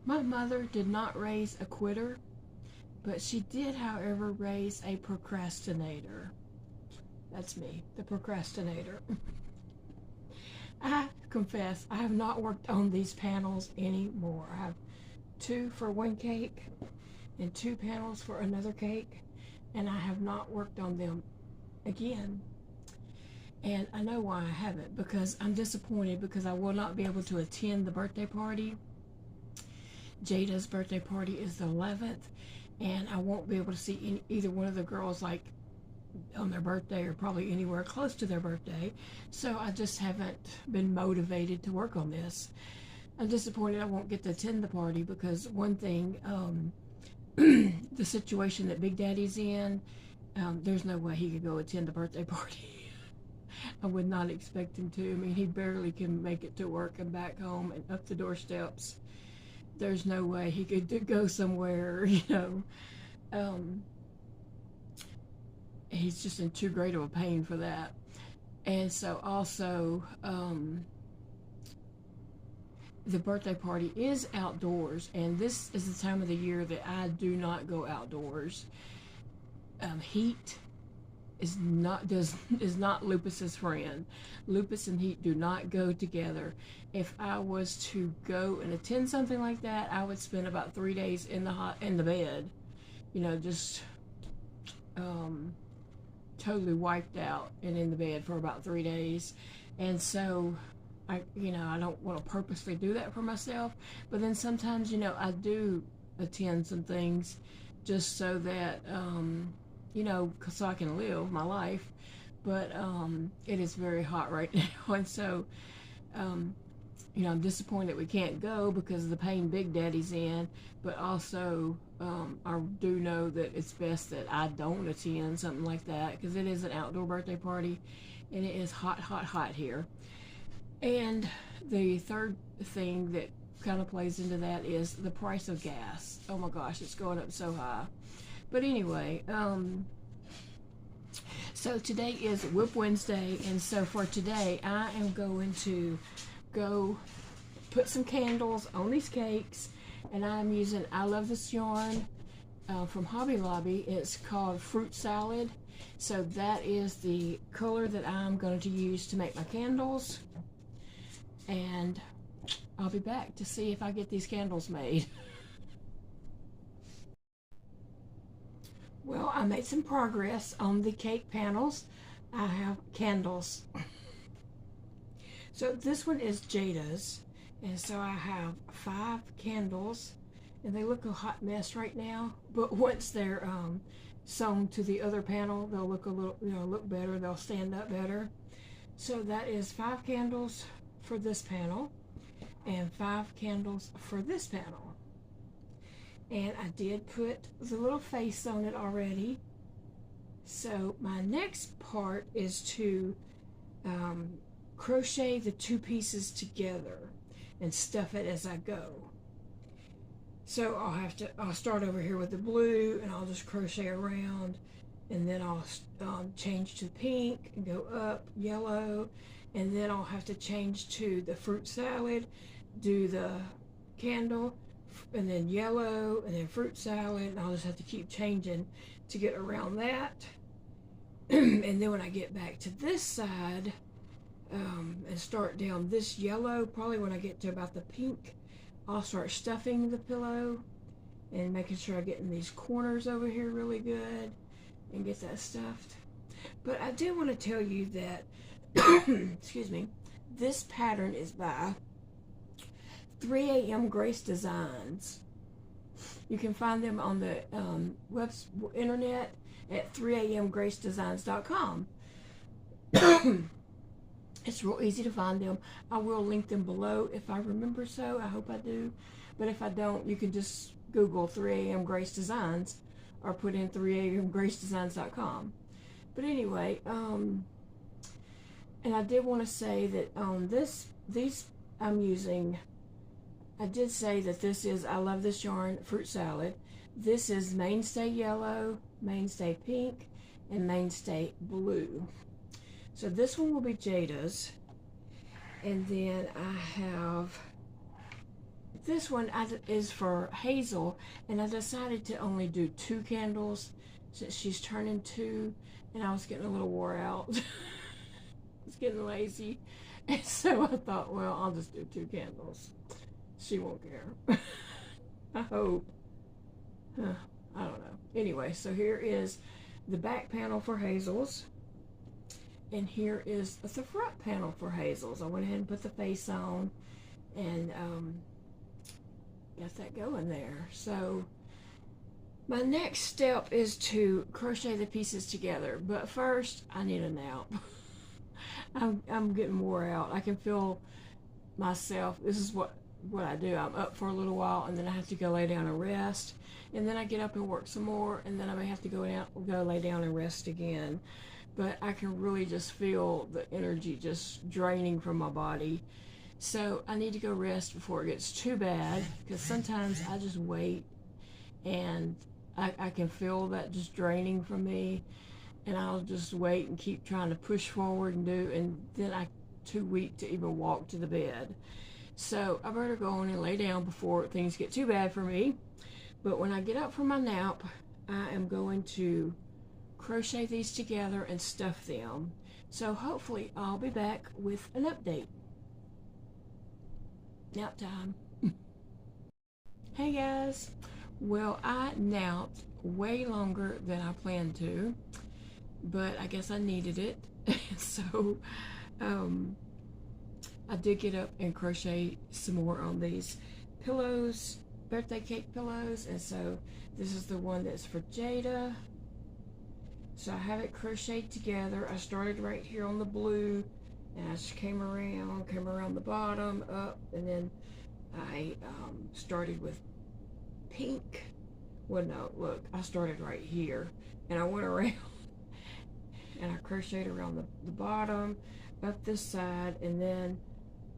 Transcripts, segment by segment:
My mother did not raise a quitter, but she did, however, raise a procrastinator. That's me, the procrastinator. I confess, I have not worked on these panels anymore. I have two for one cake and two panels for another cake, and I have not worked on them again. And I know why I haven't, because I'm disappointed because I will not be able to attend the birthday party. Jada's birthday party is the 11th, and I won't be able to see either one of the girls like on their birthday or probably anywhere close to their birthday. So I just haven't been motivated to work on this. I'm disappointed I won't get to attend the party because one thing, the situation that Big Daddy's in, there's no way he could go attend the birthday party. I would not expect him to. I mean, he barely can make it to work and back home and up the doorsteps. There's no way he could go somewhere, you know. He's just in too great of a pain for that. And so also, the birthday party is outdoors, and this is the time of the year that I do not go outdoors. Heat is not Lupus's friend. Lupus and heat do not go together. If I was to go and attend something like that, I would spend about 3 days in the bed, you know, just totally wiped out and in the bed for about 3 days. And so I don't want to purposely do that for myself, but then sometimes, you know, I do attend some things just so that you know, so I can live my life. But it is very hot right now, and so you know, I'm disappointed we can't go because of the pain Big Daddy's in, but also I do know that it's best that I don't attend something like that because it is an outdoor birthday party and it is hot, hot, hot here. And the third thing that kind of plays into that is the price of gas. Oh my gosh, it's going up so high. But anyway, so today is WIP Wednesday, and so for today I am going to go put some candles on these cakes, and I'm using I Love This Yarn from Hobby Lobby. It's called Fruit Salad. So that is the color that I'm going to use to make my candles, and I'll be back to see if I get these candles made. Well, I made some progress on the cake panels. I have candles. So this one is Jada's, and so I have 5 candles, and they look a hot mess right now, but once they're sewn to the other panel, they'll look a little, you know, look better. They'll stand up better. So that is 5 candles for this panel and 5 candles for this panel. And I did put the little face on it already. So my next part is to crochet the 2 pieces together and stuff it as I go. So I'll start over here with the blue, and I'll just crochet around, and then I'll change to pink and go up, yellow, and then I'll have to change to the fruit salad, do the candle, and then yellow, and then fruit salad, and I'll just have to keep changing to get around that. And then when I get back to this side and start down this yellow, probably when I get to about the pink, I'll start stuffing the pillow and making sure I get in these corners over here really good and get that stuffed. But I do want to tell you that excuse me, this pattern is by 3 a.m. Grace Designs. You can find them on the internet at 3amgracedesigns.com. It's real easy to find them. I will link them below if I remember so. I hope I do. But if I don't, you can just Google 3am Grace Designs or put in 3amgracedesigns.com. But anyway, and I did want to say that these I'm using, I did say that this is I Love This Yarn Fruit Salad. This is Mainstay Yellow, Mainstay Pink, and Mainstay Blue. So this one will be Jada's. And then I have this one is for Hazel, and I decided to only do 2 candles since she's turning 2, and I was getting a little wore out. I was getting lazy, and so I thought, well, I'll just do 2 candles. She won't care. I hope. I don't know. Anyway, so here is the back panel for Hazel's, and here is the front panel for Hazel's. I went ahead and put the face on, and got that going there. So my next step is to crochet the pieces together, but first I need a nap. I'm getting wore out. I can feel myself. This is what I do. I'm up for a little while, and then I have to go lay down and rest, and then I get up and work some more, and then I may have to go lay down and rest again. But I can really just feel the energy just draining from my body. So I need to go rest before it gets too bad, because sometimes I just wait, and I can feel that just draining from me, and I'll just wait and keep trying to push forward and do, and then I'm too weak to even walk to the bed. So I better go on and lay down before things get too bad for me. But when I get up from my nap, I am going to crochet these together and stuff them. So hopefully I'll be back with an update. Nap time. Hey guys. Well, I napped way longer than I planned to, but I guess I needed it. So I did get up and crochet some more on these pillows, birthday cake pillows, and so this is the one that's for Jada. So I have it crocheted together. I started right here on the blue, and I just came around the bottom, up, and then I started with pink. Well, no, look, I started right here, and I went around, and I crocheted around the bottom, up this side, and then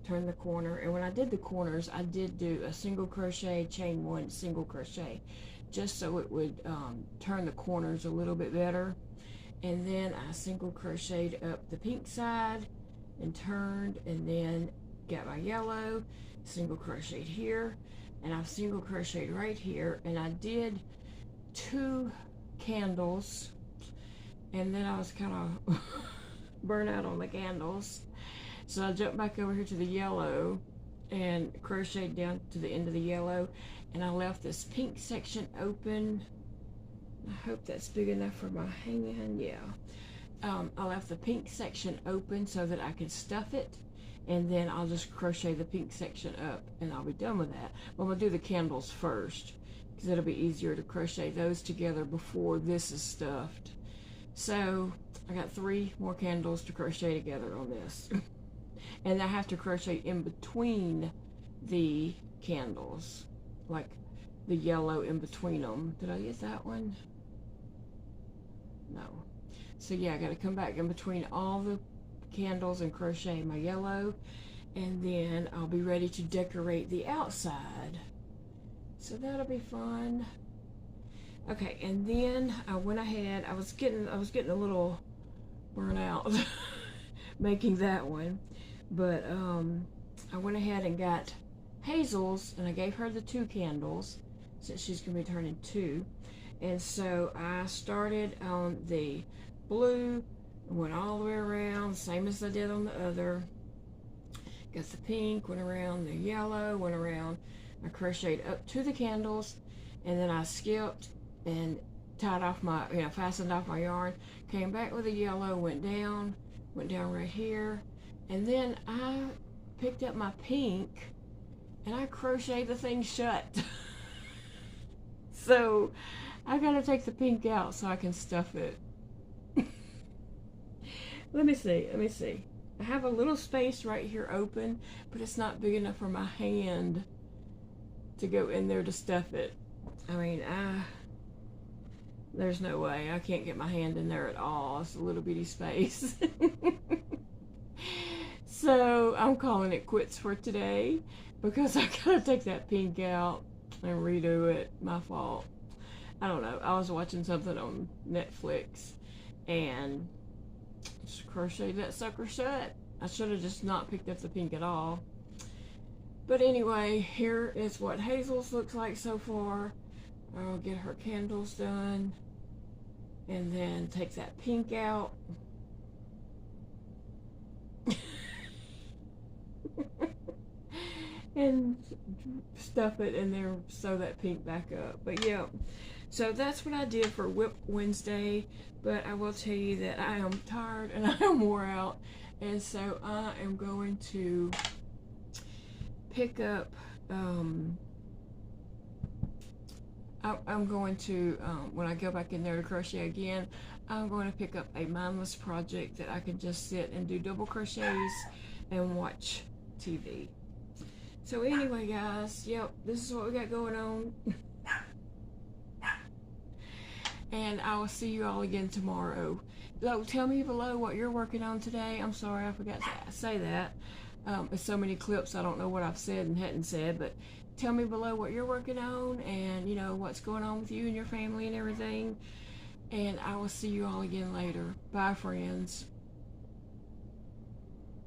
turn the corner. And when I did the corners, I did do a single crochet, chain 1, single crochet, just so it would turn the corners a little bit better. And then I single crocheted up the pink side and turned, and then got my yellow, single crocheted here, and I've single crocheted right here, and I did 2 candles, and then I was kind of burnt out on the candles. So I jumped back over here to the yellow and crocheted down to the end of the yellow, and I left this pink section open. I hope that's big enough for my hand. Yeah. I left the pink section open so that I could stuff it, and then I'll just crochet the pink section up, and I'll be done with that. But I'm going to do the candles first, because it'll be easier to crochet those together before this is stuffed. So I got 3 more candles to crochet together on this. And I have to crochet in between the candles, like the yellow in between them. Did I get that one? No. So yeah, I got to come back in between all the candles and crochet my yellow, and then I'll be ready to decorate the outside. So that'll be fun. Okay, and then I went ahead. I was getting a little burnt out making that one, but I went ahead and got Hazel's, and I gave her the 2 candles since she's gonna be turning 2. And so I started on the blue and went all the way around, same as I did on the other. Got the pink, went around the yellow, went around. I crocheted up to the candles, and then I skipped and tied off my, fastened off my yarn, came back with the yellow, went down right here, and then I picked up my pink and I crocheted the thing shut. So I gotta take the pink out so I can stuff it. Let me see. I have a little space right here open, but it's not big enough for my hand to go in there to stuff it. I mean, there's no way. I can't get my hand in there at all. It's a little bitty space. So I'm calling it quits for today, because I gotta take that pink out and redo it. My fault. I don't know. I was watching something on Netflix and just crocheted that sucker shut. I should have just not picked up the pink at all. But anyway, here is what Hazel's looks like so far. I'll get her candles done and then take that pink out. And stuff it in there, sew that pink back up. But yeah, so that's what I did for WIP Wednesday. But I will tell you that I am tired and I am wore out, and so I am going to pick up I'm going to when I go back in there to crochet again, I'm going to pick up a mindless project that I can just sit and do double crochets and watch TV. So anyway, guys, yep, this is what we got going on. And I will see you all again tomorrow. So tell me below what you're working on today. I'm sorry, I forgot to say that. There's so many clips, I don't know what I've said and hadn't said, but tell me below what you're working on and, you know, what's going on with you and your family and everything. And I will see you all again later. Bye, friends.